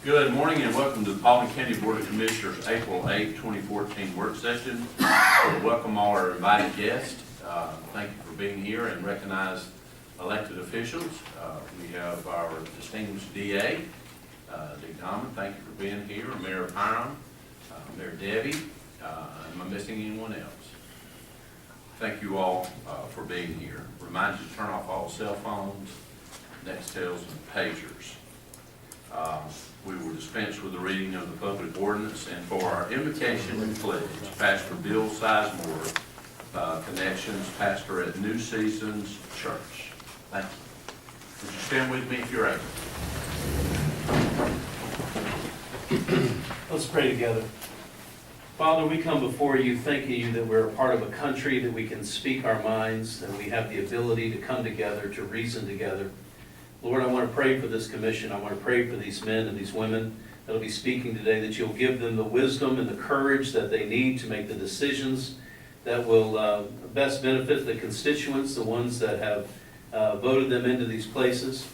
Good morning and welcome to the Paulding County Board of Commissioners April 8, 2014 work session. I want to welcome all our invited guests. Thank you for being here and recognize elected officials. We have our distinguished DA, Dick Diamond. Thank you for being here. Mayor Hiram, Mayor Debbie. Am I missing anyone else? Thank you all for being here. Remind you to turn off all cell phones, Nextels, and pagers. We will dispense with the reading of the public ordinance, and for our invocation and pledge, Pastor Bill Sizemore, Connections, pastor at New Seasons Church. Thank you. Would you stand with me if you're able? Let's pray together. Father, we come before you thanking you that we're a part of a country, that we can speak our minds, that we have the ability to come together, to reason together. Lord, I want to pray for this commission. I want to pray for these men and these women that will be speaking today, that you'll give them the wisdom and the courage that they need to make the decisions that will best benefit the constituents, the ones that have voted them into these places.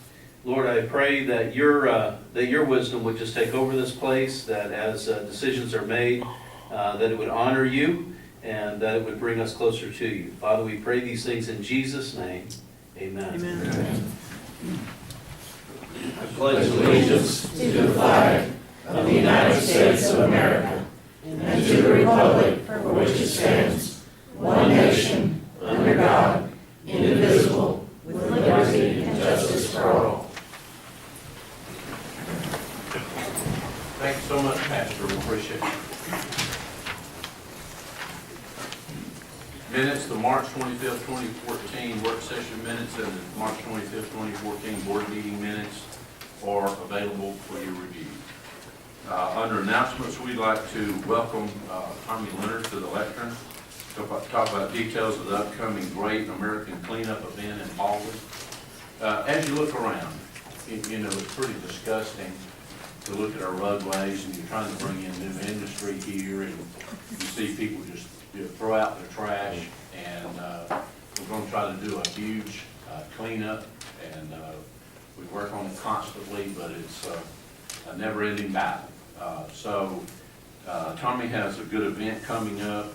Lord, I pray that your wisdom would just take over this place, that as decisions are made, that it would honor you and that it would bring us closer to you. Father, we pray these things in Jesus' name. Amen. Amen. I pledge allegiance to the flag of the United States of America and to the republic for which it stands, one nation, under God, indivisible, with liberty and justice for all. Thank you so much, Pastor. We appreciate it. Minutes, the March 25th, 2014 work session minutes and the March 25th, 2014 board meeting minutes are available for your review. Under announcements, we'd like to welcome Tommy Leonard to the lectern. Talk about details of the upcoming Great American Cleanup event in Paulding. As you look around, you know, it's pretty disgusting to look at our roadways, and you're trying to bring in new industry here, and you see people just throw out their trash, and we're going to try to do a huge cleanup, and we work on it constantly, but it's a never-ending battle. So Tommy has a good event coming up.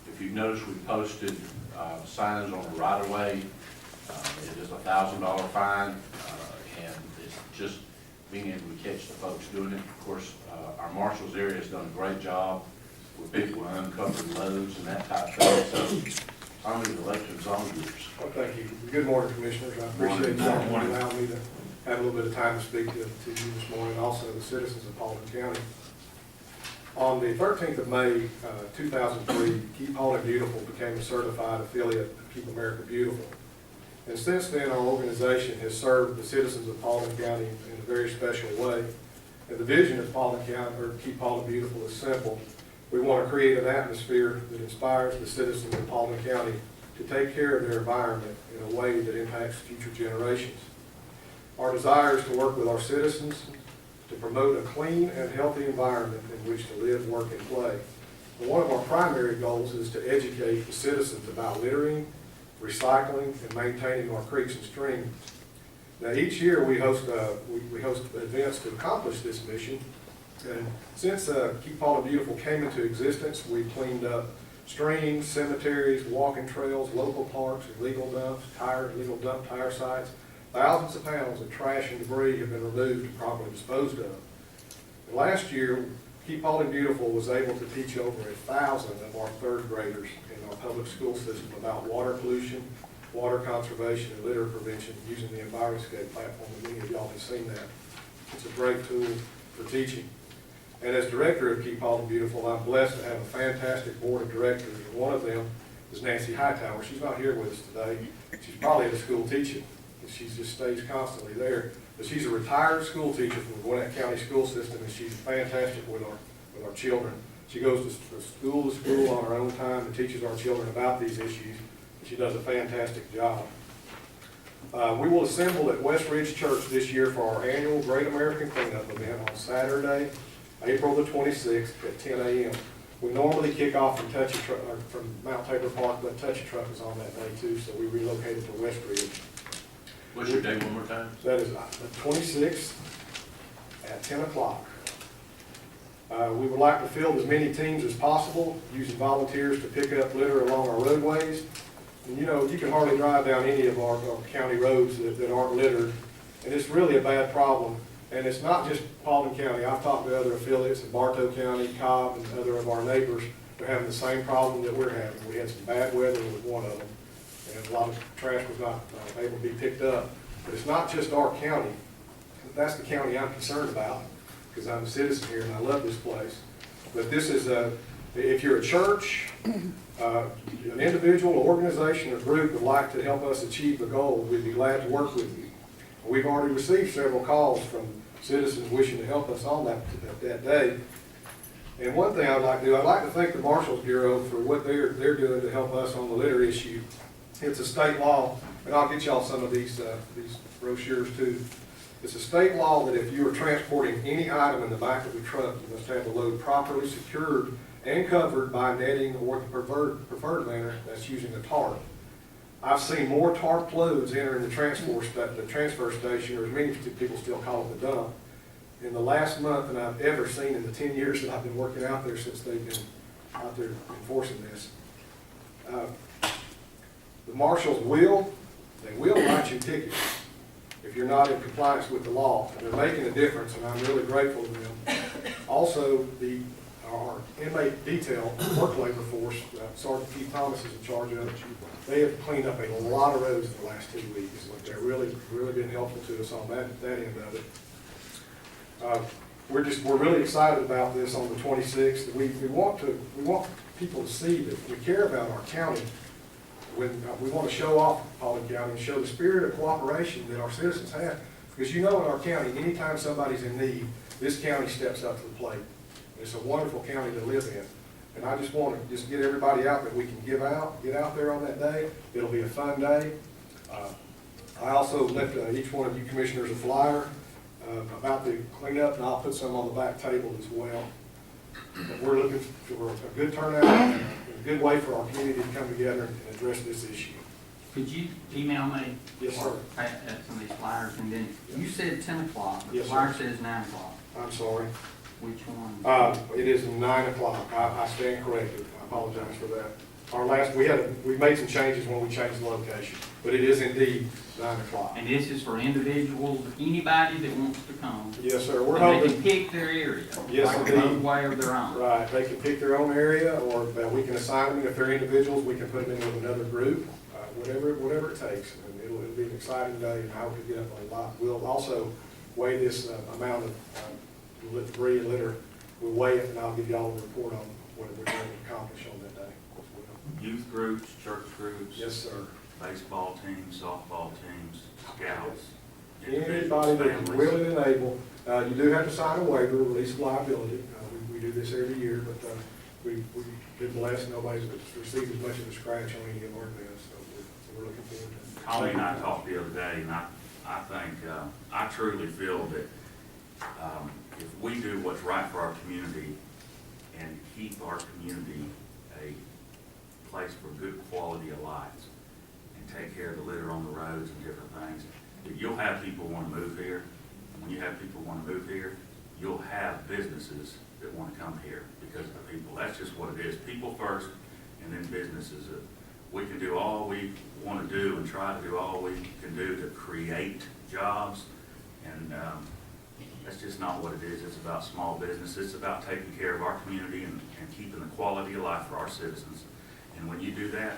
If you've noticed, we posted signs on the right-of-way. It is a $1,000 fine, and it's just being able to catch the folks doing it. Of course, our marshals area has done a great job with people uncovering loads and that type of thing. So, Tommy, the election's all yours. Well, thank you. Good morning, Commissioners. I appreciate you allowing me to have a little bit of time to speak to you this morning, also the citizens of Paulding County. On the 13th of May, 2003, Keep Paulding Beautiful became a certified affiliate of Keep America Beautiful. And since then, our organization has served the citizens of Paulding County in a very special way. And the vision of Paulding County, or Keep Paulding Beautiful, is simple. We want to create an atmosphere that inspires the citizens of Paulding County to take care of their environment in a way that impacts future generations. Our desire is to work with our citizens to promote a clean and healthy environment in which to live, work, and play. And one of our primary goals is to educate the citizens about littering, recycling, and maintaining our creeks and streams. Now, each year we host events to accomplish this mission. And since Keep Paulding Beautiful came into existence, we've cleaned up streams, cemeteries, walking trails, local parks, illegal dumps, illegal dump tire sites. Thousands of pounds of trash and debris have been removed and properly disposed of. And last year, Keep Paulding Beautiful was able to teach over 1,000 of our third graders in our public school system about water pollution, water conservation, and litter prevention using the EnviroScape platform. And many of y'all have seen that. It's a great tool for teaching. And as director of Keep Paulding Beautiful, I'm blessed to have a fantastic board of directors. And one of them is Nancy Hightower. She's not here with us today. She's probably at a school teaching. She just stays constantly there. But she's a retired school teacher from the Gwinnett County school system, and she's fantastic with our children. She goes to school on her own time and teaches our children about these issues. And she does a fantastic job. We will assemble at West Ridge Church this year for our annual Great American Cleanup event on Saturday, April the 26th at 10 a.m. We normally kick off from Mount Tabor Park, but Touchy Truck is on that day too, so we relocated to West Ridge. What's your day one more time? That is the 26th at 10 o'clock. We would like to field as many teams as possible, using volunteers to pick up litter along our roadways. And you know, you can hardly drive down any of our county roads that aren't littered, and it's really a bad problem. And it's not just Paulding County. I've talked to other affiliates in Bartow County, Cobb, and other of our neighbors. They're having the same problem that we're having. We had some bad weather with one of them, and a lot of trash was not able to be picked up. But it's not just our county. That's the county I'm concerned about, because I'm a citizen here and I love this place. But this is if you're a church, an individual, organization, or group would like to help us achieve the goal, we'd be glad to work with you. We've already received several calls from citizens wishing to help us on that day. And one thing I'd like to do, I'd like to thank the Marshals Bureau for what they're doing to help us on the litter issue. It's a state law, and I'll get y'all some of these brochures too. It's a state law that if you are transporting any item in the back of the truck, you must have the load properly secured and covered by netting or the preferred manner, that's using a tarp. I've seen more tarp loads entering the transfer station, or as many people still call it the dump, in the last month than I've ever seen in the 10 years that I've been working out there since they've been out there enforcing this. The marshals will write you tickets if you're not in compliance with the law. They're making a difference, and I'm really grateful to them. Also, our inmate detail work labor force, Sergeant Keith Thomas is in charge of it. They have cleaned up a lot of roads in the last 2 weeks. They're really been helpful to us on that end of it. We're really excited about this on the 26th. We want people to see that we care about our county. When we want to show off Paulding County and show the spirit of cooperation that our citizens have. Because you know in our county, anytime somebody's in need, this county steps up to the plate. It's a wonderful county to live in. And I just want to get everybody out that we can get out there on that day. It'll be a fun day. I also left each one of you commissioners a flyer about the cleanup, and I'll put some on the back table as well. But we're looking for a good turnout and a good way for our community to come together and address this issue. Could you email me? Yes, sir. Some of these flyers, and then you said 10 o'clock, but Yes, the flyer sir. says 9 o'clock. I'm sorry. Which one? It is 9 o'clock. I stand corrected. I apologize for that. We made some changes when we changed the location, but it is indeed 9 o'clock. And this is for individuals, anybody that wants to come. Yes, sir. We're And they hoping. can pick their area. Yes, like indeed. a roadway of their own. Right, they can pick their own area, or we can assign them, and if they're individuals, we can put them in with another group, whatever it takes. And it'll be an exciting day, and I hope to get up a lot. We'll also weigh this amount of debris and litter. We'll weigh it, and I'll give y'all a report on what we're going to accomplish on that day as well. Youth groups, church groups. Yes, sir. Baseball teams, softball teams, scouts. Anybody that's willing and able. You do have to sign a waiver, release of liability. We do this every year, but we've been blessed. Nobody's received as much of a scratch on any of our events, so we're looking forward to it. Colleen and I talked the other day, and I think, I truly feel that if we do what's right for our community and keep our community a place for good quality of life and take care of the litter on the roads and different things, that you'll have people want to move here. And when you have people want to move here, you'll have businesses that want to come here because of the people. That's just what it is. People first, and then businesses. We can do all we want to do and try to do all we can do to create jobs, and that's just not what it is. It's about small business. It's about taking care of our community and keeping the quality of life for our citizens. And when you do that,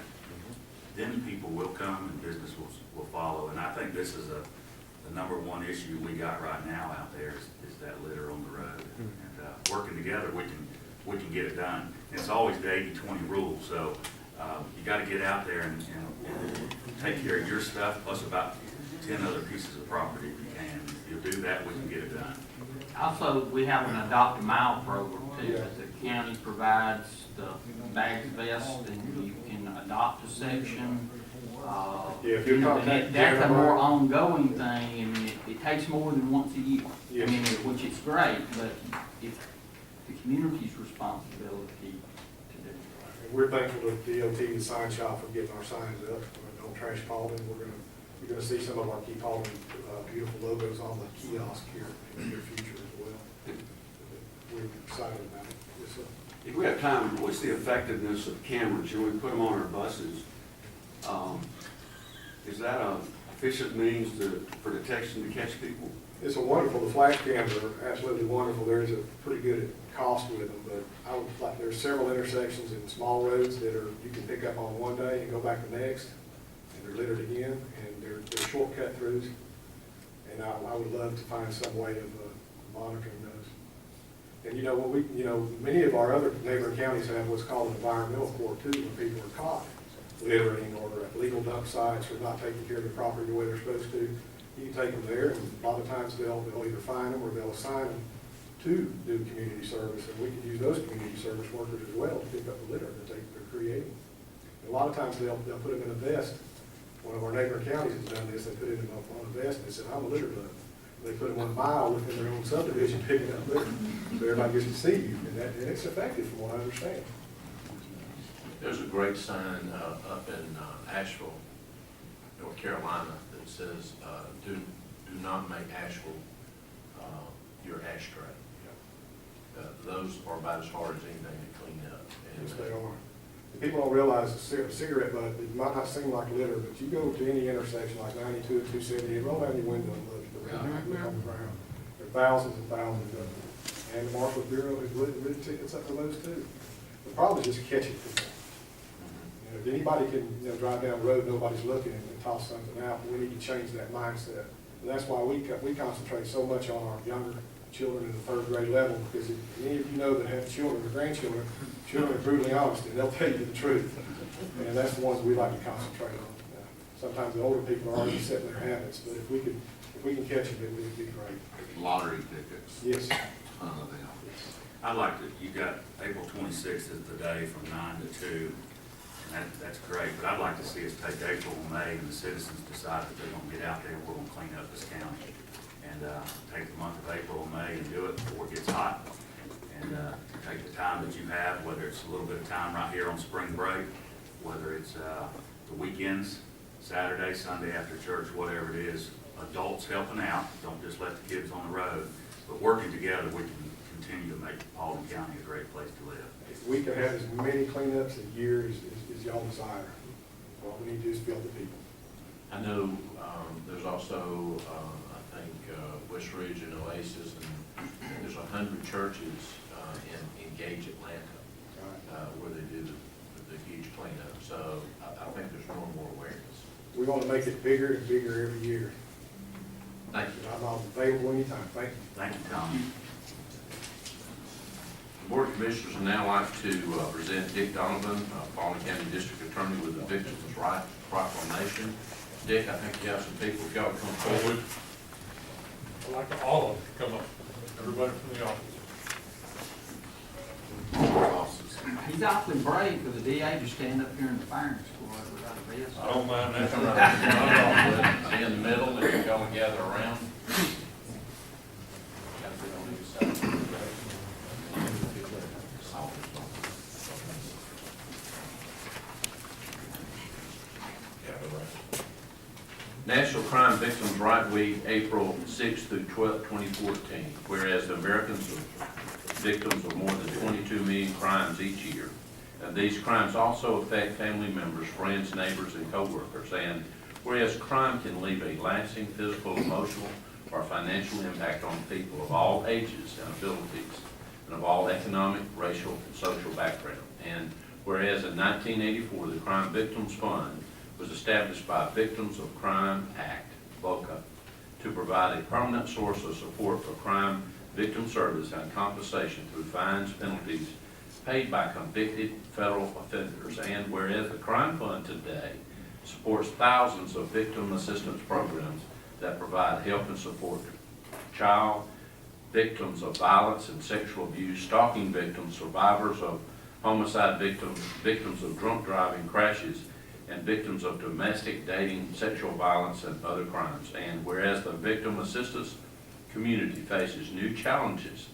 then people will come and business will follow. And I think this is the number one issue we got right now out there is that litter on the road. And working together, we can get it done. And it's always the 80-20 rule. So you got to get out there and take care of your stuff, plus about 10 other pieces of property if you can. If you'll do that, we can get it done. Also, we have an adopt a mile program too, that the county provides the bags vest, and you can adopt a section. If you're contacting That's a Jennifer- more ongoing thing. I mean, it takes more than once a year. Yes. I mean, which is great, but it's the community's responsibility to do. And we're thankful to DOT and Sign Shop for getting our signs up. Don't trash Paulding. You're gonna see some of our key Paulding beautiful logos on the kiosk here in the near future as well. excited about it. Yes, sir. If we have time, what's the effectiveness of cameras? You know, we put them on our buses. Is that a efficient means for detection to catch people? It's a wonderful, the flash cams are absolutely wonderful. There's a pretty good cost with them, but I would like, there's several intersections in small roads that are, you can pick up on one day and go back the next, and they're littered again, and they're shortcut throughs. And I would love to find some way of monitoring those. And many of our other neighboring counties have what's called an environmental court too, where people are caught littering or at legal dump sites or not taking care of their property the way they're supposed to. You can take them there, and a lot of times they'll either fine them or they'll assign them to do community service, and we can use those community service workers as well to pick up the litter that they're creating. And a lot of times they'll put them in a vest. One of our neighboring counties has done this. They put it on a vest and they said, "I'm a litter bug." They put them 1 mile within their own subdivision picking up litter, so everybody gets to see you, and it's effective from what I understand. There's a great sign up in Asheville, North Carolina, that says, do not make Asheville your ashtray. Those are about as hard as anything to clean up. Yes, they are. And people don't realize a cigarette butt, it might not seem like litter, but you go to any intersection like 92 and 278, roll down your window and look on the ground. There are thousands and thousands of them. And the Marshals Bureau has written tickets up for those too. The problem is just catching people. If anybody can drive down the road, nobody's looking, and toss something out, we need to change that mindset. And that's why we concentrate so much on our younger children in the 3rd grade level, because if any of you know that have children or grandchildren, children are brutally honest, and they'll tell you the truth. And that's the ones we like to concentrate on. Sometimes the older people are already setting their habits, but if we can catch them, it would be great. Lottery tickets. Yes. Ton of them. I'd like to, you got April 26th is the day from 9 to 2, and that's great, but I'd like to see us take April and May, and the citizens decide that they're gonna get out there and we're gonna clean up this county. And take the month of April and May and do it before it gets hot. And take the time that you have, whether it's a little bit of time right here on spring break, whether it's the weekends, Saturday, Sunday after church, whatever it is, adults helping out, don't just let the kids on the road, but working together, we can continue to make Paulding County a great place to live. If we could have as many cleanups a year as y'all desire, what we need to do is fill the people. I know there's also, I think, West Ridge and Oasis, and there's 100 churches in Gage, Atlanta, where they do the huge cleanup. So I think there's more and more awareness. We want to make it bigger and bigger every year. Thank you. I'm available anytime. Thank you. Thank you, Tom. The Board of Commissioners would now like to present Dick Donovan, Paulding County District Attorney, with the Victims' Right Proclamation. Dick, I think you have some people, if y'all would come forward. I'd like all of them to come up, everybody from the office. He's awfully brave for the DA to stand up here in the firing squad without a vest. I don't mind that. Come right in the middle, and y'all gather around. Gotta be on either side. National Crime Victims' Right Week, April 6th through 12th, 2014. Whereas the Americans are victims of more than 22 million crimes each year. And these crimes also affect family members, friends, neighbors, and coworkers. And whereas crime can leave a lasting physical, emotional, or financial impact on people of all ages and abilities, and of all economic, racial, and social background. And whereas in 1984, the Crime Victims Fund was established by Victims of Crime Act, BOC, to provide a permanent source of support for crime victim service and compensation through fines, penalties paid by convicted federal offenders. And whereas the Crime Fund today supports thousands of victim assistance programs that provide help and support to child victims of violence and sexual abuse, stalking victims, survivors of homicide victims, victims of drunk driving crashes, and victims of domestic, dating, sexual violence, and other crimes. And whereas the victim assistance community faces new challenges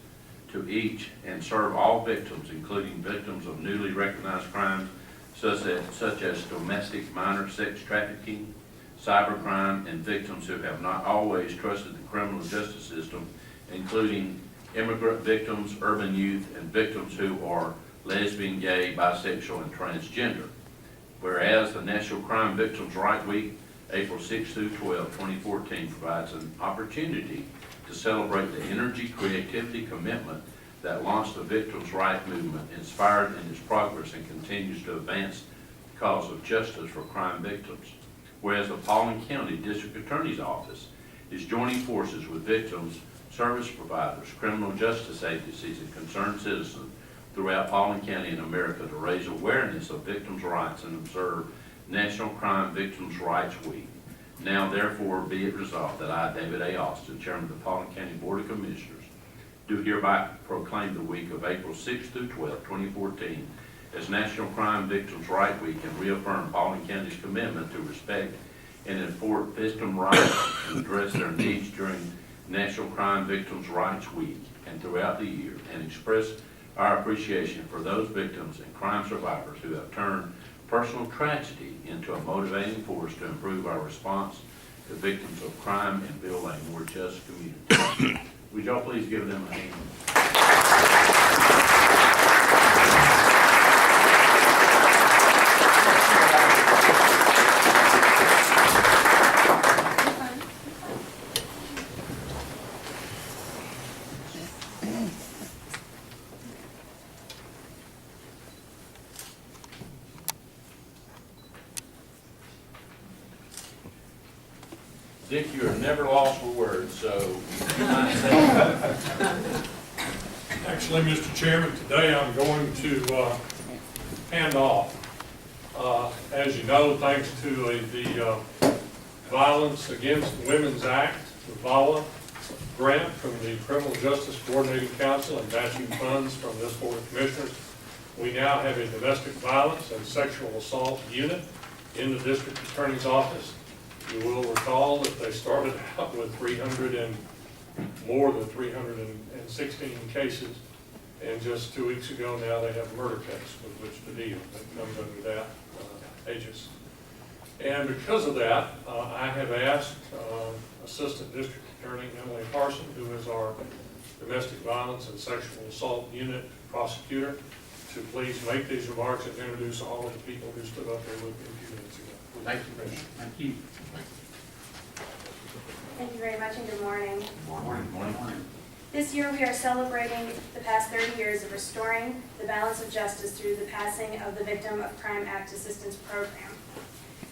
to each and serve all victims, including victims of newly recognized crimes such as domestic minor sex trafficking, cybercrime, and victims who have not always trusted the criminal justice system, including immigrant victims, urban youth, and victims who are lesbian, gay, bisexual, and transgender. Whereas the National Crime Victims' Right Week, April 6 through 12, 2014, provides an opportunity to celebrate the energy, creativity, commitment that launched the Victims' Right movement, inspired in its progress and continues to advance the cause of justice for crime victims. Whereas the Paulding County District Attorney's Office is joining forces with victims, service providers, criminal justice agencies, and concerned citizens throughout Paulding County and America to raise awareness of victims' rights and observe National Crime Victims' Rights Week. Now therefore be it resolved that I, David A. Austin, Chairman of the Paulding County Board of Commissioners, do hereby proclaim the week of April 6 through 12, 2014 as National Crime Victims' Right Week and reaffirm Paulding County's commitment to respect and enforce victim rights and address their needs during National Crime Victims' Rights Week and throughout the year, and express our appreciation for those victims and crime survivors who have turned personal tragedy into a motivating force to improve our response to victims of crime and build a more just community. Would y'all please give them a hand? Dick, you are never lost for words, so you mind saying? Actually, Mr. Chairman, today I'm going to hand off. As you know, thanks to the Violence Against Women's Act, the VAWA grant from the Criminal Justice Coordinating Council and matching funds from this Board of Commissioners, we now have a domestic violence and sexual assault unit in the District Attorney's Office. You will recall that they started out with more than 316 cases, and just 2 weeks ago now they have a murder case with which to deal that comes under that aegis. And because of that, I have asked Assistant District Attorney Emily Parson, who is our Domestic Violence and Sexual Assault Unit prosecutor, to please make these remarks and introduce all of the people who stood up there with me a few minutes ago. Thank you, Commissioner. Thank you. Thank you very much and good morning. Morning. This year we are celebrating the past 30 years of restoring the balance of justice through the passing of the Victim of Crime Act Assistance Program.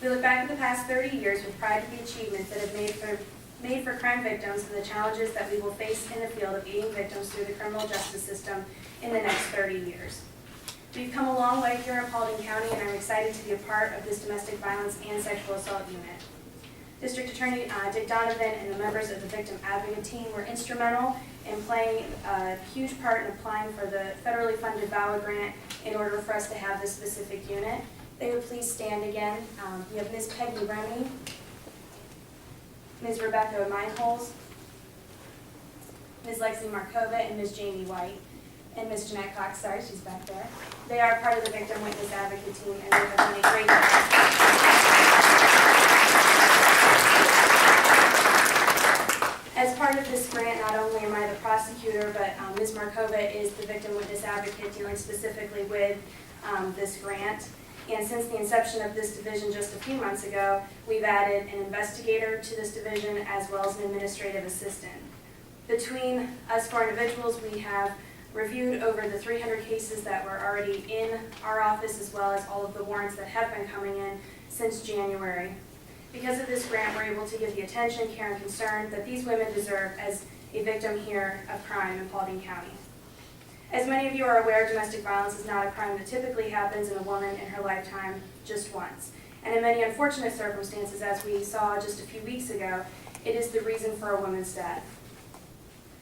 We look back at the past 30 years with pride of the achievements that have made for crime victims and the challenges that we will face in the field of aiding victims through the criminal justice system in the next 30 years. We've come a long way here in Paulding County, and I'm excited to be a part of this domestic violence and sexual assault unit. District Attorney Dick Donovan and the members of the Victim Advocate Team were instrumental in playing a huge part in applying for the federally funded VAWA grant in order for us to have this specific unit. They would please stand again. We have Ms. Peggy Remy, Ms. Rebecca Meinholz, Ms. Lexi Markova, and Ms. Jamie White. And Ms. Jeanette Cox, sorry, she's back there. They are part of the Victim Witness Advocate Team, and they have done a great job. As part of this grant, not only am I the prosecutor, but Ms. Markova is the Victim Witness Advocate dealing specifically with this grant. And since the inception of this division just a few months ago, we've added an investigator to this division as well as an administrative assistant. Between us four individuals, we have reviewed over the 300 cases that were already in our office, as well as all of the warrants that have been coming in since January. Because of this grant, we're able to give the attention, care, and concern that these women deserve as a victim here of crime in Paulding County. As many of you are aware, domestic violence is not a crime that typically happens in a woman in her lifetime just once. And in many unfortunate circumstances, as we saw just a few weeks ago, it is the reason for a woman's death.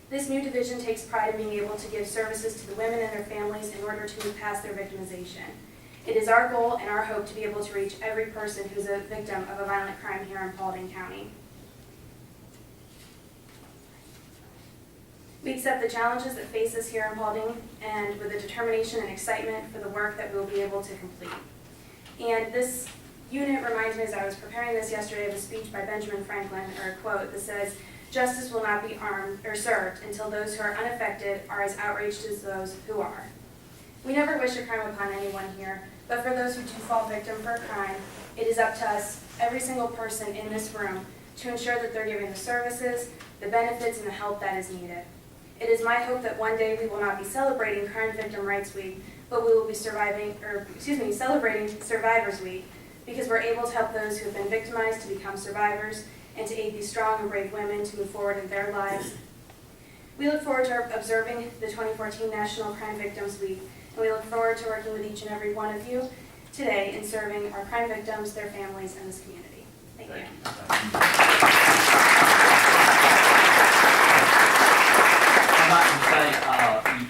This new division takes pride in being able to give services to the women and their families in order to move past their victimization. It is our goal and our hope to be able to reach every person who's a victim of a violent crime here in Paulding County. We accept the challenges that face us here in Paulding, and with a determination and excitement for the work that we'll be able to complete. And this unit reminds me, as I was preparing this yesterday, of a speech by Benjamin Franklin, or a quote that says, Justice will not be armed or served until those who are unaffected are as outraged as those who are. We never wish a crime upon anyone here, but for those who do fall victim for a crime, it is up to us, every single person in this room, to ensure that they're given the services, the benefits, and the help that is needed. It is my hope that one day we will not be celebrating Crime Victim Rights Week, but we will be celebrating Survivors Week, because we're able to help those who have been victimized to become survivors and to aid these strong and brave women to move forward in their lives. We look forward to observing the 2014 National Crime Victims Week, and we look forward to working with each and every one of you today in serving our crime victims, their families, and this community. Thank you. I'd like to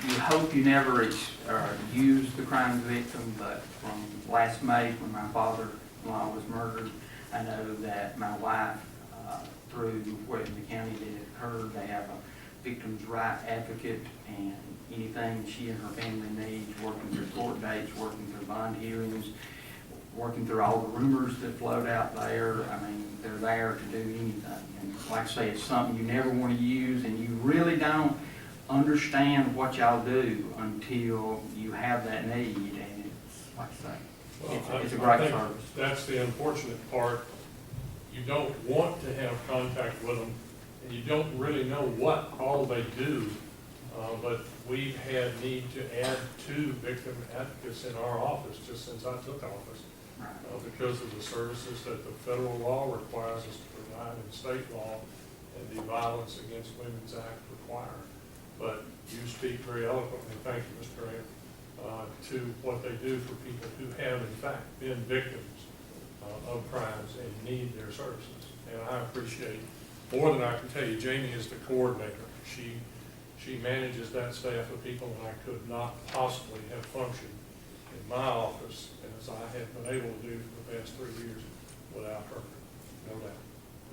say, you hope you never use the crime victim, but from last May, when my father-in-law was murdered, I know that my wife, through where in the county that it occurred, they have a victim's right advocate, and anything she and her family needs, working through court dates, working through bond hearings, working through all the rumors that float out there. I mean, they're there to do anything. And like I say, it's something you never want to use, and you really don't understand what y'all do until you have that need. And it's, like I say, it's a I great think service. that's the unfortunate part. You don't want to have contact with them, and you don't really know what all they do. But we've had need to add 2 victim advocates in our office just since I took office, because of the services that the federal law requires us to provide and state law and the Violence Against Women's Act require. But you speak very eloquently, thank you, Mr. Graham, to what they do for people who have in fact been victims of crimes and need their services. And I appreciate, more than I can tell you, Jamie is the coordinator. She manages that staff of people, and I could not possibly have functioned in my office as I have been able to do for the past 3 years without her, no doubt.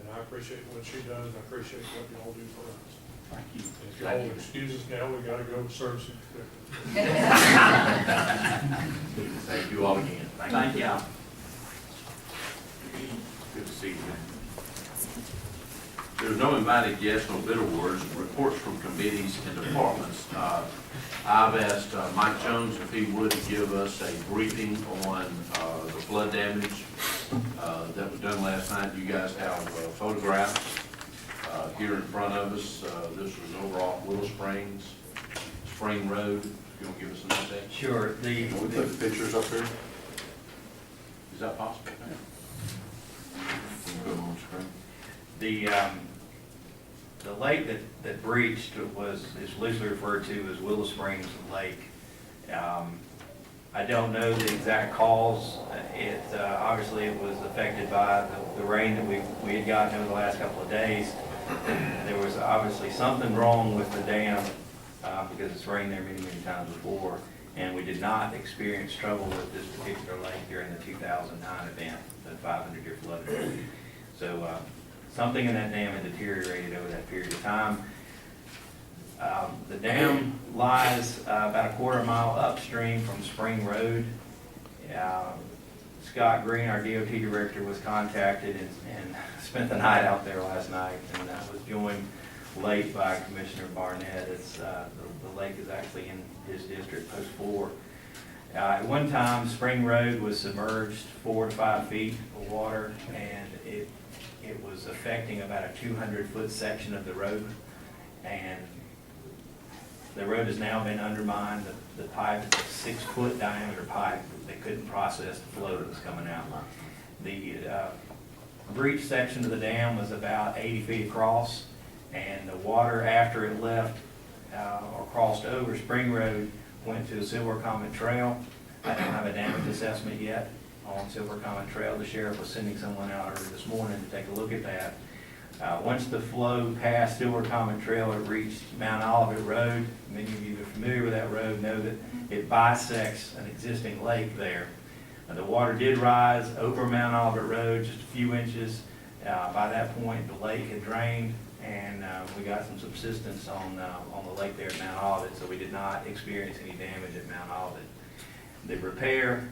And I appreciate what she does, and I appreciate what you all do for us. Thank you. If y'all will excuse us now, we gotta go serve some victims. Thank you all again. Thank you. Good to see you. There's no invited guests, no bid awards, reports from committees and departments. I've asked Mike Jones if he would give us a briefing on the flood damage that was done last night. You guys have photographs here in front of us. This was over off Willow Springs, Spring Road. You want to give us an update? Sure. Can we put the pictures up there? Is that possible? Can we put them on screen? The lake that breached is loosely referred to as Willow Springs Lake. I don't know the exact cause. Obviously it was affected by the rain that we had gotten over the last couple of days. There was obviously something wrong with the dam because it's rained there many times before, and we did not experience trouble with this particular lake during the 2009 event, the 500-year flood event. So something in that dam had deteriorated over that period of time. The dam lies about a quarter mile upstream from Spring Road. Scott Green, our DOT director, was contacted and spent the night out there last night, and was joined late by Commissioner Barnett. The lake is actually in his district, Post 4. At one time, Spring Road was submerged 4 to 5 feet of water, and it was affecting about a 200-foot section of the road, and the road has now been undermined. The pipe is a 6-foot diameter pipe. They couldn't process the flow that was coming out. The breach section of the dam was about 80 feet across, and the water, after it left or crossed over Spring Road, went to Silver Comet Trail. I don't have a damage assessment yet on Silver Comet Trail. The sheriff was sending someone out early this morning to take a look at that. Once the flow passed Silver Comet Trail, it reached Mount Olivet Road. Many of you are familiar with that road, know that it bisects an existing lake there. The water did rise over Mount Olivet Road just a few inches. By that point, the lake had drained, and we got some subsidence on the lake there at Mount Olivet, so we did not experience any damage at Mount Olivet. The repair,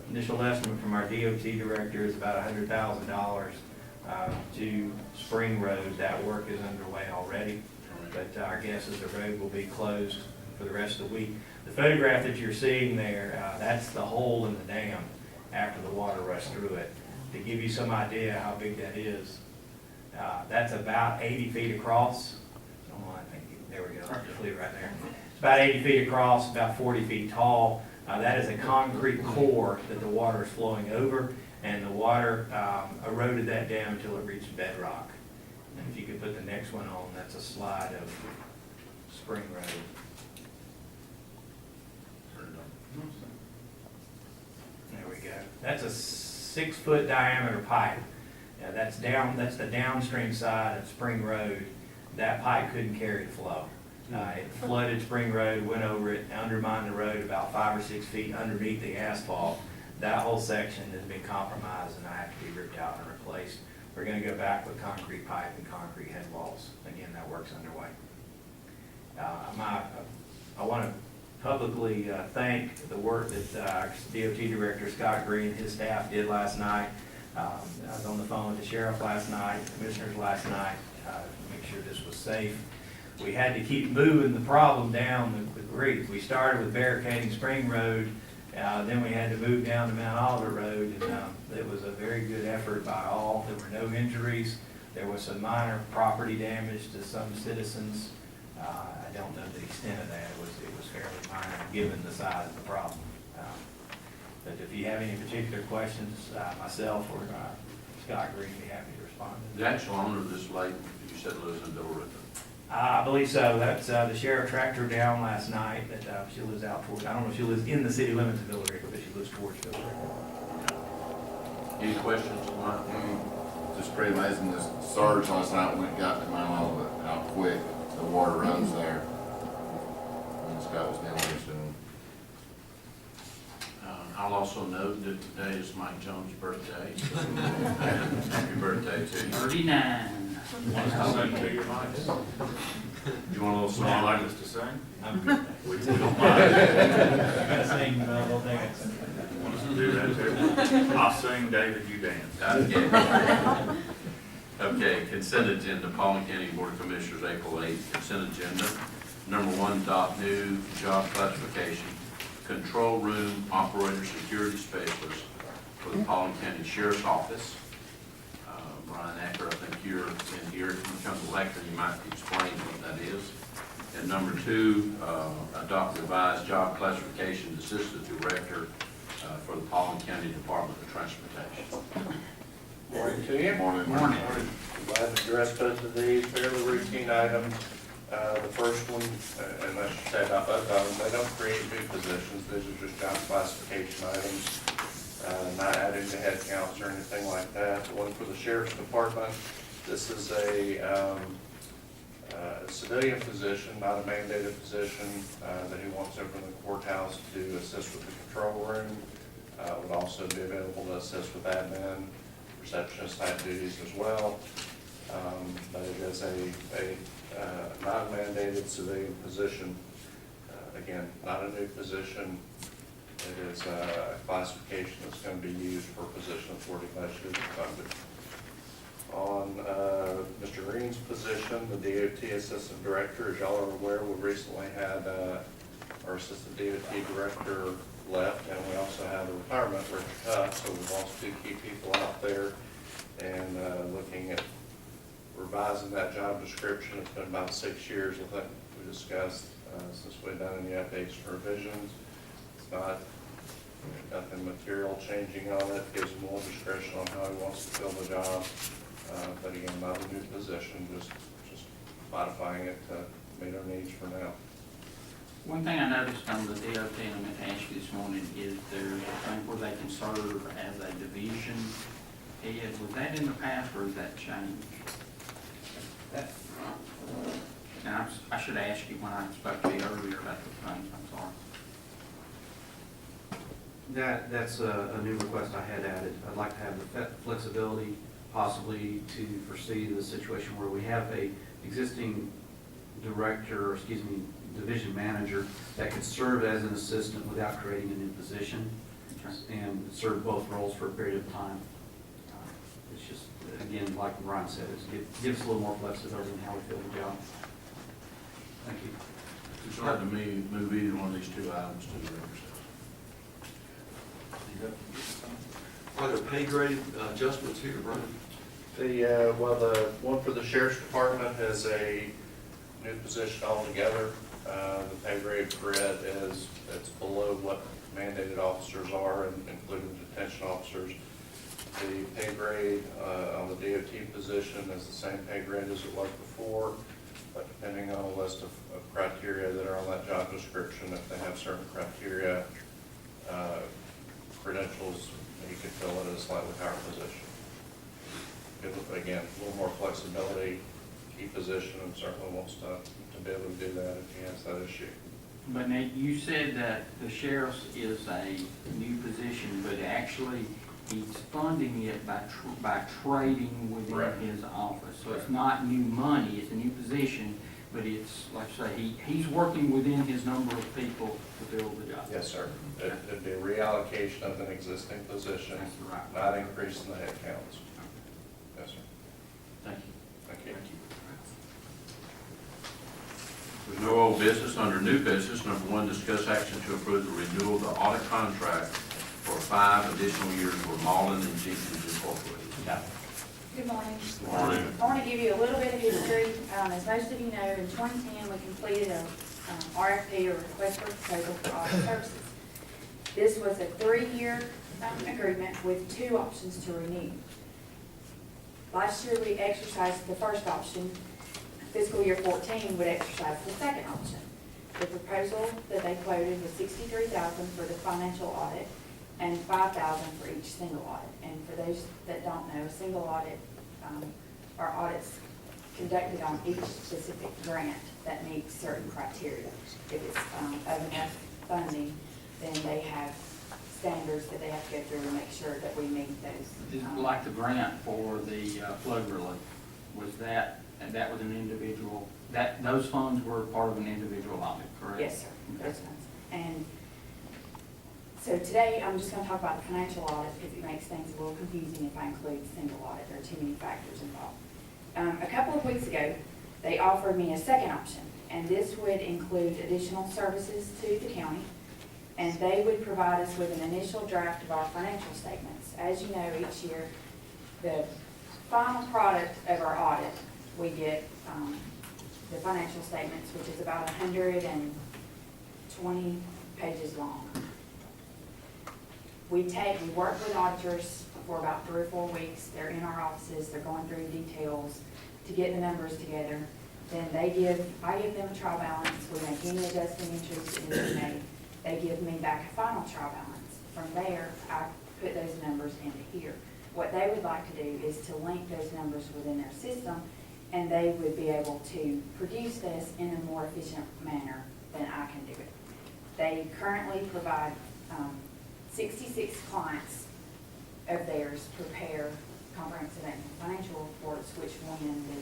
initial estimate from our DOT director is about $100,000 to Spring Road. That work is underway already, but our guess is the road will be closed for the rest of the week. The photograph that you're seeing there, that's the hole in the dam after the water rushed through it. To give you some idea how big that is, that's about 80 feet across. Oh, I think, there we go, just leave it right there. It's about 80 feet across, about 40 feet tall. That is a concrete core that the water is flowing over, and the water eroded that dam until it reached bedrock. And if you could put the next one on, that's a slide of Spring Road. There we go. That's a 6-foot diameter pipe. Now that's the downstream side of Spring Road. That pipe couldn't carry the flow. It flooded Spring Road, went over it, undermined the road about 5 or 6 feet underneath the asphalt. That whole section has been compromised and I have to be ripped out and replaced. We're going to go back with concrete pipe and concrete head walls. Again, that work's underway. I want to publicly thank the work that DOT Director Scott Green and his staff did last night. I was on the phone with the sheriff last night, commissioners last night, to make sure this was safe. We had to keep moving the problem down the creek. We started with barricading Spring Road, then we had to move down to Mount Oliver Road, and it was a very good effort by all. There were no injuries. There was some minor property damage to some citizens. I don't know the extent of that. It was fairly minor given the size of the problem. But if you have any particular questions, myself or Scott Green would be happy to respond. The actual owner of this lake, you said lives in Delaware. I believe so. That's the sheriff tracked her down last night. That she lives out towards. I don't know if she lives in the city limits of Villa Rica, but she lives towards Villa Rica. Any questions, Mike? Just pretty amazing, this surge last night when it got to Mount Oliver, how quick the water runs there. When Scott was dealing with it. I'll also note that today is Mike Jones' birthday. So happy birthday to you. 39. Want us to sing to you, Mike? You want a little Would you song? like us to sing? We don't You mind. gotta sing the little dance. Want us to do that too? I'll sing, David, you dance. Okay, consent agenda, Paulding County Board of Commissioners, April 8th, consent agenda. Number 1, adopt new job classification, control room operator security specialist for the Paulding County Sheriff's Office. Brian Acker, I think you're in here, when it comes to elected, you might explain what that is. And number 2, adopt revised job classification, assistant director for the Paulding County Department of Transportation. Morning to you. Morning. Glad to address both of these fairly routine items. The first one, and I should say about both of them, they don't create new positions. These are just job classification items, not adding to head counts or anything like that. The one for the Sheriff's Department, this is a civilian position, not a mandated position, that he wants over in the courthouse to assist with the control room. Would also be available to assist with admin, receptionist type duties as well. But it is a non-mandated civilian position. Again, not a new position. It is a classification that's going to be used for a position that's already budgeted and funded. On Mr. Green's position, the DOT Assistant Director, as y'all are aware, we recently had our Assistant DOT Director left, and we also had a retirement, Richard Huff, so we've lost 2 key people out there. And looking at revising that job description, it's been about 6 years, I think we discussed, since we've done any updates and revisions. It's not, nothing material changing on it, gives him more discretion on how he wants to fill the job. But again, not a new position, just modifying it to meet our needs for now. One thing I noticed on the DOT, and I meant to ask you this morning, is there's a thing where they can serve as a division head. Was that in the past, or has that changed? Now, I should ask you when I spoke to you earlier about the funds, I'm sorry. That's a new request I had added. I'd like to have the flexibility possibly to foresee the situation where we have a existing director, or excuse me, division manager that could serve as an assistant without creating a new position and serve both roles for a period of time. it's just, again, like Brian said, gives us a little more flexibility in how we fill the job. Thank you. Would you like to move either one of these two items to the regular session? Are there pay grade adjustments here, Brian? The one for the sheriff's department is a new position altogether. The pay grade for it is, it's below what mandated officers are, including detention officers. The pay grade on the DOT position is the same pay grade as it was before, but depending on a list of criteria that are on that job description, if they have certain criteria, credentials, you can fill it at a slightly higher position. Again, a little more flexibility, key position, and certainly wants to be able to do that if he has that issue. But Nate, you said that the sheriff's is a new position, but actually he's funding it by trading within Correct. his office. So it's not new money, it's a new position, but it's, like I say, he's working within his number of people to fill the job. Yes, sir. It'd be a reallocation of an existing position, That's right. not increasing the headcounts. Yes, sir. Thank you. Thank you. With no old business, under new business, number one, discuss action to approve the renewal of the audit contract for 5 additional years with Mullen and Jenkins Incorporated. Good morning. Morning. I want to give you a little bit of history. As most of you know, in 2010, we completed a RFP, or request for proposal, for audit services. This was a 3-year agreement with 2 options to renew. Last year, we exercised the first option. Fiscal year 14 would exercise the second option. The proposal that they quoted was $63,000 for the financial audit and $5,000 for each single audit. And for those that don't know, a single audit are audits conducted on each specific grant that meets certain criteria. If it's of enough funding, then they have standards that they have to go through to make sure that we meet those. Like the grant for the flood relief, was that, and that was an individual, those funds were part of an individual audit, correct? Yes, sir. Okay. Those funds. And so today, I'm just going to talk about the financial audit because it makes things a little confusing if I include single audit. There are too many factors involved. A couple of weeks ago, they offered me a second option, and this would include additional services to the county, and they would provide us with an initial draft of our financial statements. As you know, each year, the final product of our audit, we get the financial statements, which is about 120 pages long. We work with auditors for about 3 or 4 weeks. They're in our offices, they're going through details to get the numbers together. Then I give them a trial balance, we make any adjusting entries that need to be made. They give me back a final trial balance. From there, I put those numbers into here. What they would like to do is to link those numbers within their system, and they would be able to produce this in a more efficient manner than I can do it. They currently provide 66 clients of theirs prepare comprehensive annual financial reports, which win the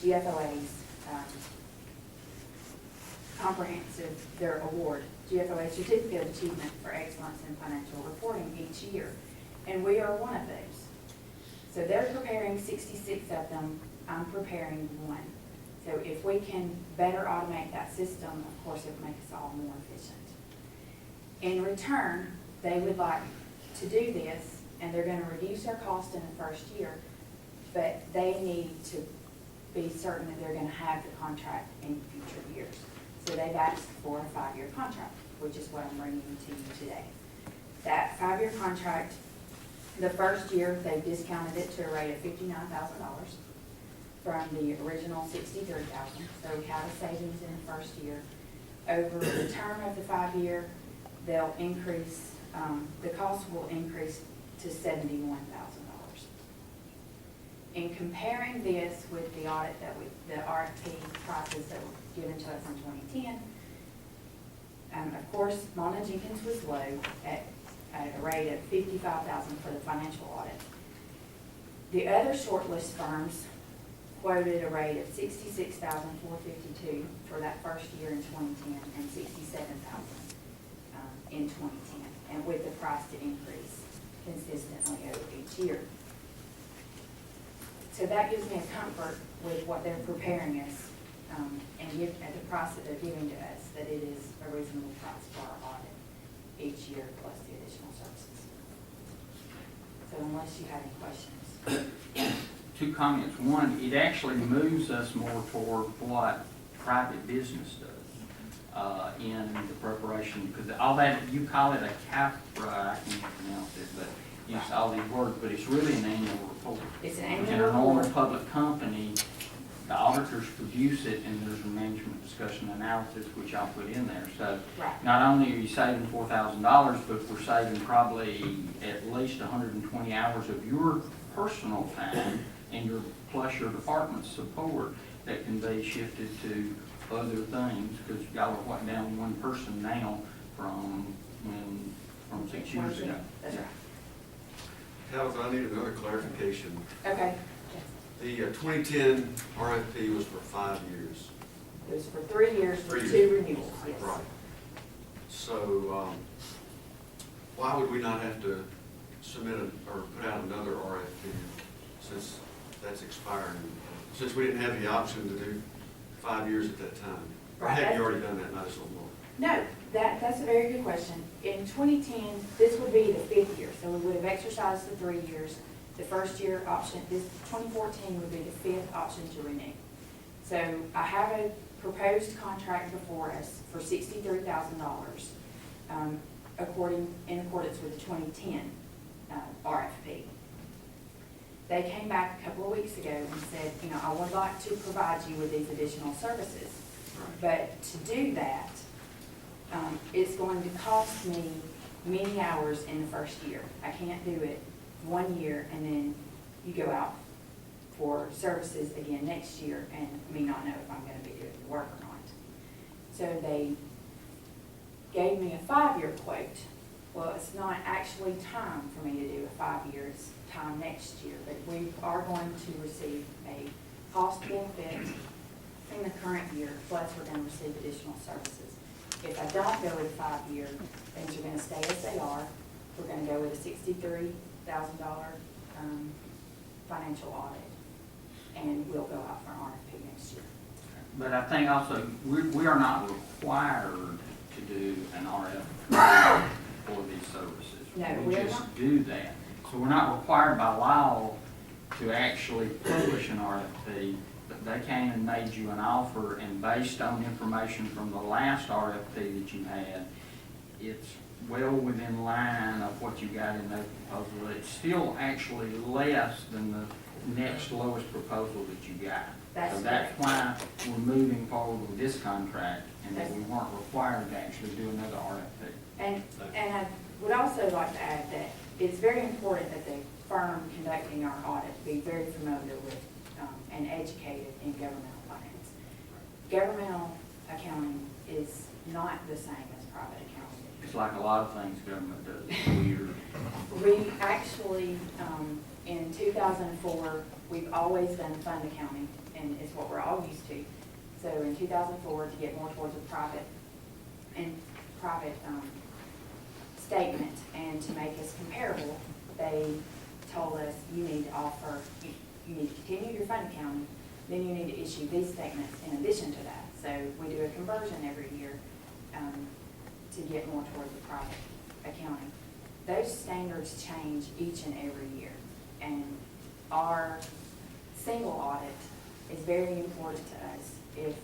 GFOA's their award, GFOA Certificate of Achievement for Excellence in Financial Reporting each year. And we are one of those. So they're preparing 66 of them, I'm preparing 1. So if we can better automate that system, of course it would make us all more efficient. In return, they would like to do this, and they're going to reduce their cost in the first year, but they need to be certain that they're going to have the contract in future years. So they've asked for a 5-year contract, which is what I'm bringing to you today. That 5-year contract, the first year, they discounted it to a rate of $59,000 from the original $63,000. So we have a savings in the first year. Over the term of the 5-year, they'll increase, the cost will increase to $71,000. In comparing this with the audit the RFP prices that were given to us in 2010, of course, Mullen & Jenkins was low at a rate of $55,000 for the financial audit. The other shortlist firms quoted a rate of $66,452 for that first year in 2010 and $67,000 in 2010, and with the price to increase consistently over each year. So that gives me a comfort with what they're preparing us, and give, at the price that they're giving to us, that it is a reasonable price for our audit each year plus the additional services. So unless you have any questions. Two comments. One, it actually moves us more toward what private business does in the preparation, because all that, you call it a CAFRA, I can't pronounce it, but use all these words, but it's really an annual report. It's an In annual a normal report. public company, the auditors produce it, and there's a management discussion analysis, which I'll put in there. So Right. not only are you saving $4,000, but we're saving probably at least 120 hours of your personal time and your, plus your department's support that can be shifted to other things, because y'all are what, down one person now from 6 years ago. That's right. Tabitha, I need another clarification. Okay. The 2010 RFP was for 5 years. It was for 3 years for 3 2 years. renewals, yes. Right. So, why would we not have to submit or put out another RFP since that's expiring? Since we didn't have the option to do 5 years at that time? Or Right. have you already done that, and I just don't know? No, that's a very good question. In 2010, this would be the 5th year, so we would have exercised the 3 years. The first year option, this 2014 would be the 5th option to renew. So I have a proposed contract before us for $63,000 in accordance with the 2010 RFP. They came back a couple of weeks ago and said, you know, I would like to provide you with these additional services. But to do that, it's going to cost me many hours in the first year. I can't do it 1 year and then you go out for services again next year and me not know if I'm going to be doing the work or not. So they gave me a 5-year quote. Well, it's not actually time for me to do a 5 years, time next year, but we are going to receive a cost benefit in the current year, plus we're going to receive additional services. If I don't go with 5 year, things are going to stay as they are. We're going to go with a $63,000 financial audit, and we'll go out for an RFP next year. But I think also, we are not required to do an RFP for these services. No, we we're just not. do that. So we're not required by law to actually publish an RFP, but they came and made you an offer, and based on information from the last RFP that you had, it's well within line of what you got in that proposal. It's still actually less than the next lowest proposal that you got. So that's why we're moving forward with this contract, and that we weren't required to actually do another RFP. And I would also like to add that it's very important that the firm conducting our audit be very familiar with and educated in governmental finance. Governmental accounting is not the same as private accounting. It's like a lot of things government does, it's weird. We actually, in 2004, we've always done fund accounting, and it's what we're all used to. So in 2004, to get more towards a private statement and to make us comparable, they told us you need to offer, you need to continue your fund accounting, then you need to issue these statements in addition to that. So we do a conversion every year to get more towards the private accounting. Those standards change each and every year, and our single audit is very important to us. If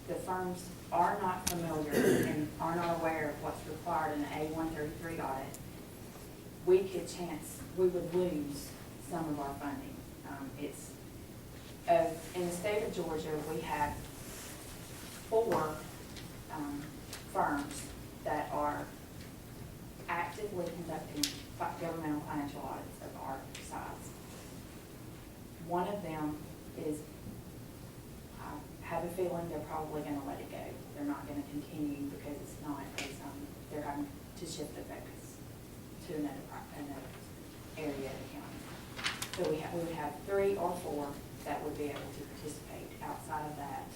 the firms are not familiar and are not aware of what's required in an A133 audit, we would lose some of our funding. In the state of Georgia, we have 4 firms that are actively conducting governmental financial audits of our size. One of them is, I have a feeling they're probably going to let it go. They're not going to continue because it's not as, they're having to shift the focus to another area of accounting. So we would have 3 or 4 that would be able to participate. Outside of that,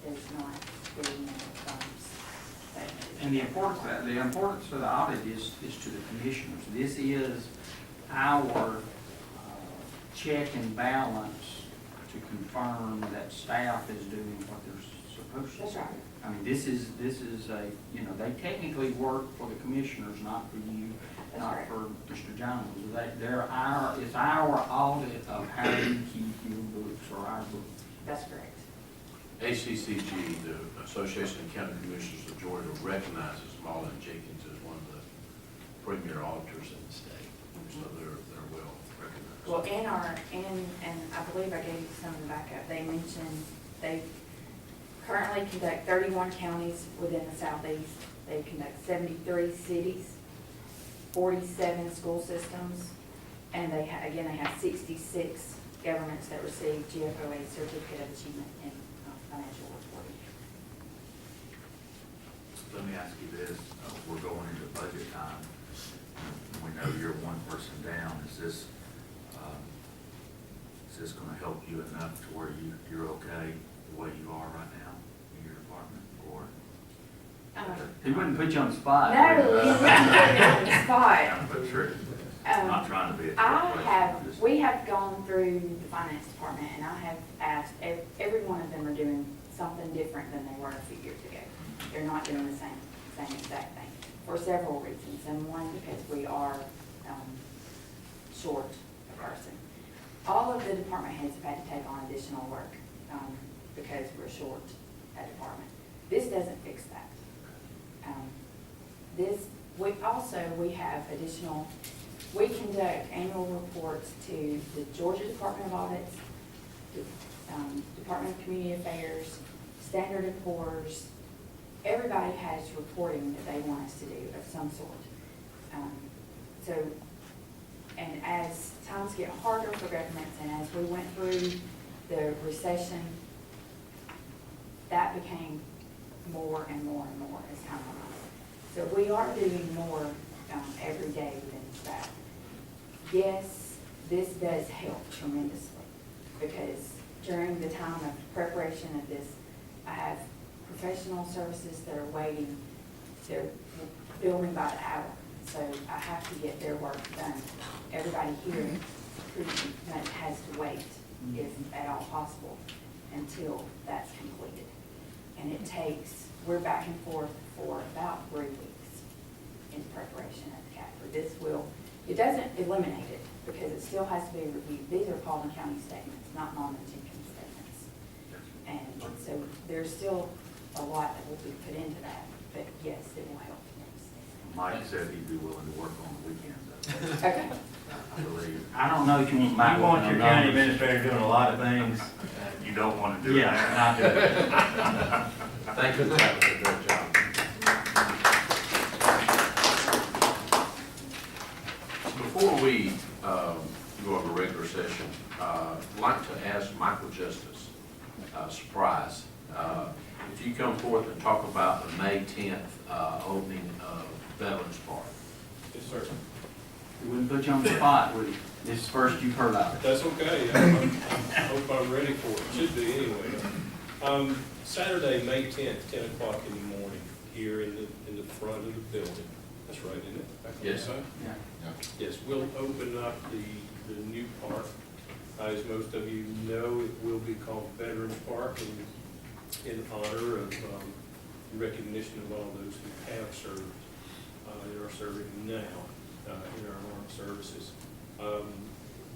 there's not very many firms. And the importance of the audit is to the commissioners. This is our check and balance to confirm that staff is doing what they're supposed to. That's right. I mean, this is a, you know, they technically work for the commissioners, not for you, That's not right. for Mr. Jones. It's our audit of how you keep your books or our books. That's correct. ACCG, the Association of County Commissioners of Georgia, recognizes Mullen Jenkins as one of the premier auditors in the state, so they're well recognized. Well, and I believe I gave you some of the backup. They mentioned they currently conduct 31 counties within the southeast. They conduct 73 cities, 47 school systems, and they again, they have 66 governments that receive GFOA Certificate of Achievement in financial reporting. Let me ask you this, we're going into budget time, we know you're one person down, is this gonna help you enough to where you're okay the way you are right now in your department, or? He wouldn't put you on the spot. No, would he? you wouldn't put me on the spot. But true, I'm not trying to be a trick question. We have gone through the finance department, and I have asked, every one of them are doing something different than they were a few years ago. They're not doing the same exact thing, for several reasons, and one, because we are short a person. All of the department heads have had to take on additional work, because we're short a department. This doesn't fix that. We have additional, we conduct annual reports to the Georgia Department of Audits, the Department of Community Affairs, Standard & Poor's. Everybody has reporting that they want us to do of some sort. And as times get harder for governments, and as we went through the recession, that became more and more and more as time went on. So we are doing more every day within staff. Yes, this does help tremendously, because during the time of preparation of this, I have professional services that are waiting. They're billing by the hour, so I have to get their work done. Everybody here pretty much has to wait, if at all possible, until that's completed. And it takes, we're back and forth for about 3 weeks in preparation of the CAFR. It doesn't eliminate it, because it still has to be reviewed. These are Paulding County statements, not Jenkins statements. And so there's still a lot that will be put into that, but yes, it will help. Mike said he'd be willing to work on the weekends, though. Okay. I believe. I don't know if you want my. You want your county administrator doing a lot of things. You don't want to do it. Yeah, not do it. Thank you for that, a great job. Before we go over regular session, I'd like to ask Michael Justice, surprise, if you come forth and talk about the May 10th opening of Veterans Park. Yes, sir. We wouldn't put you on the spot, would he? This is first you've heard of it. That's okay. I hope I'm ready for it. Should be anyway. Saturday, May 10th, 10 o'clock in the morning, here in the front of the building. That's right, isn't it? Back on the Yes. side? Yeah. Yes, we'll open up the new park. As most of you know, it will be called Veterans Park in honor of recognition of all those who have served and are serving now in our armed services.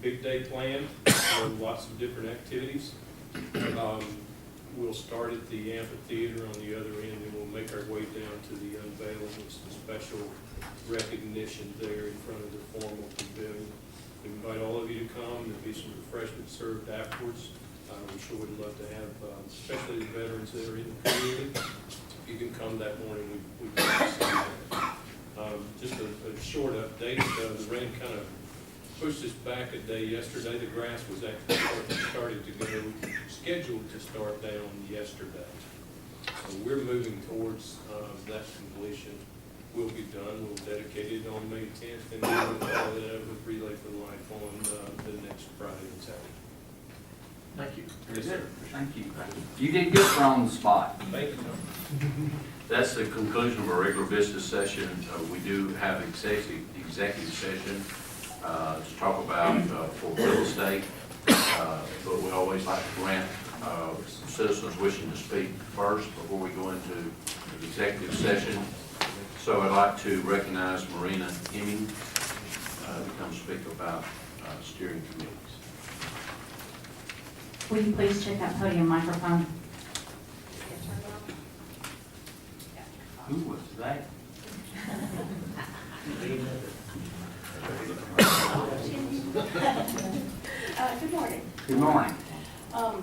Big day planned, lots of different activities. We'll start at the amphitheater on the other end, and we'll make our way down to the unveiling. It's the special recognition there in front of the formal pavilion. We invite all of you to come. There'll be some refreshments served afterwards. We sure would love to have, especially the veterans that are in the community. If you can come that morning, we'd love to see that. Just a short update. The rain kind of pushed us back a day yesterday. The grass was actually started to go, scheduled to start down yesterday. So we're moving towards that completion. Will be done. We'll dedicate it on May 10th, and then we'll follow it up with Relay for Life on the next Friday and Saturday. Thank you. Very good. Thank you. You did good for on the spot. Thank you. That's the conclusion of our regular business session. We do have executive session. to talk about for real estate, but we always like to grant citizens wishing to speak first before we go into the executive session. So I'd like to recognize Marina Hemming to come speak about steering committees. Will you please check that podium microphone? Who was that? Good morning. Good morning.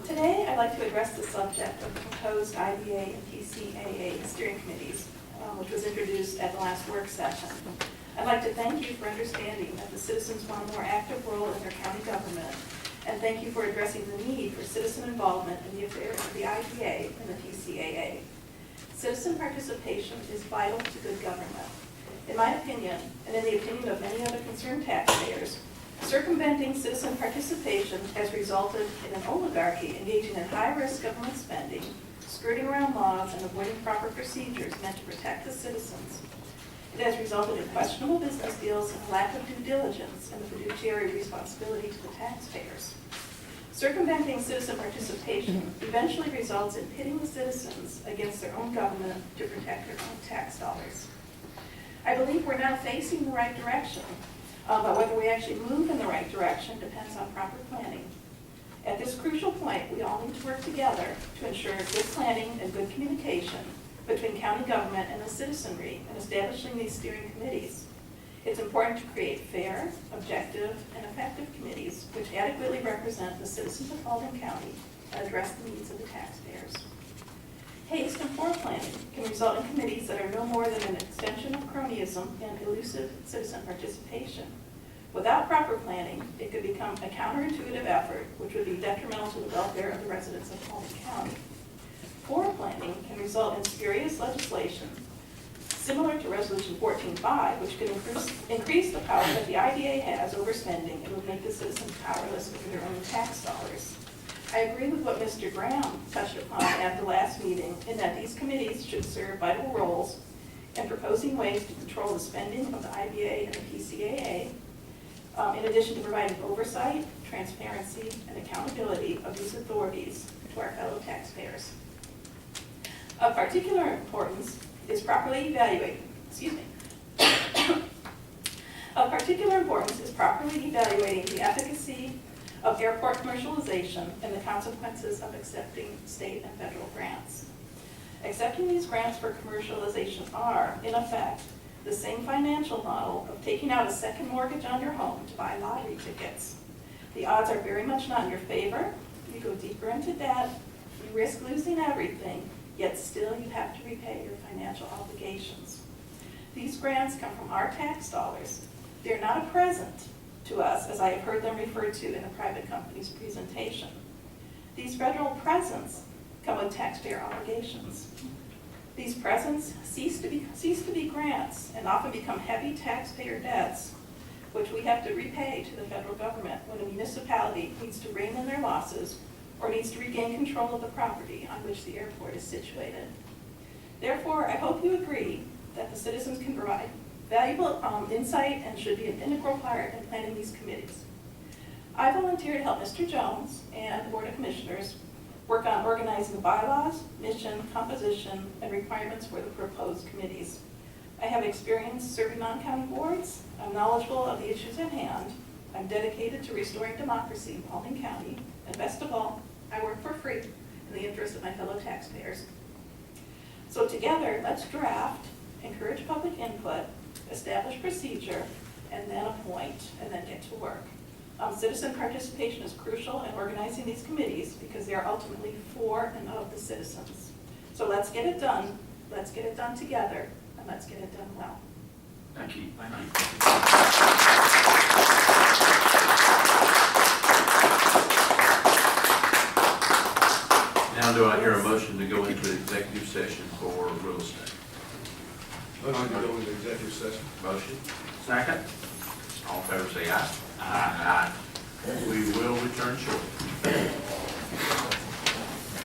Today, I'd like to address the subject of proposed IBA and PCAA steering committees, which was introduced at the last work session. I'd like to thank you for understanding that the citizens want a more active role in their county government, and thank you for addressing the need for citizen involvement in the affairs of the IBA and the PCAA. Citizen participation is vital to good government. In my opinion, and in the opinion of many other concerned taxpayers, circumventing citizen participation has resulted in an oligarchy engaging in high-risk government spending, skirting around laws, and avoiding proper procedures meant to protect the citizens. It has resulted in questionable business deals and a lack of due diligence and the fiduciary responsibility to the taxpayers. Circumventing citizen participation eventually results in pitting the citizens against their own government to protect their own tax dollars. I believe we're now facing the right direction, but whether we actually move in the right direction depends on proper planning. At this crucial point, we all need to work together to ensure good planning and good communication between county government and the citizenry in establishing these steering committees. It's important to create fair, objective, and effective committees which adequately represent the citizens of Paulding County and address the needs of the taxpayers. Haste and planning can result in committees that are no more than an extension of cronyism and elusive citizen participation. Without proper planning, it could become a counterintuitive effort which would be detrimental to the welfare of the residents of Paulding County. Poor planning can result in spurious legislation similar to Resolution 14.5, which could increase the power that the IDA has over spending and would make the citizens powerless over their own tax dollars. I agree with what Mr. Graham touched upon at the last meeting in that these committees should serve vital roles in proposing ways to control the spending of the IBA and the PCAA, in addition to providing oversight, transparency, and accountability of these authorities to our fellow taxpayers. Of particular importance is properly evaluating the efficacy of airport commercialization and the consequences of accepting state and federal grants. Accepting these grants for commercialization are, in effect, the same financial model of taking out a second mortgage on your home to buy lottery tickets. The odds are very much not in your favor. You go deeper into debt, you risk losing everything, yet still you have to repay your financial obligations. These grants come from our tax dollars. They're not a present to us, as I have heard them referred to in a private company's presentation. These federal presents come with taxpayer obligations. These presents cease to be grants and often become heavy taxpayer debts, which we have to repay to the federal government when a municipality needs to rein in their losses or needs to regain control of the property on which the airport is situated. Therefore, I hope you agree that the citizens can provide valuable insight and should be an integral part in planning these committees. I volunteer to help Mr. Jones and the Board of Commissioners work on organizing the bylaws, mission, composition, and requirements for the proposed committees. I have experience serving on county boards. I'm knowledgeable of the issues at hand. I'm dedicated to restoring democracy in Paulding County, and best of all, I work for free in the interest of my fellow taxpayers. So together, let's draft, encourage public input, establish procedure, and then appoint, and then get to work. Citizen participation is crucial in organizing these committees because they are ultimately for and of the citizens. So let's get it done together, and let's get it done well. Thank you. Thank you. Now do I hear a motion to go into executive session for real estate? Motion to go into executive session. Motion? Second. All in favor say aye. Aye. We will return shortly.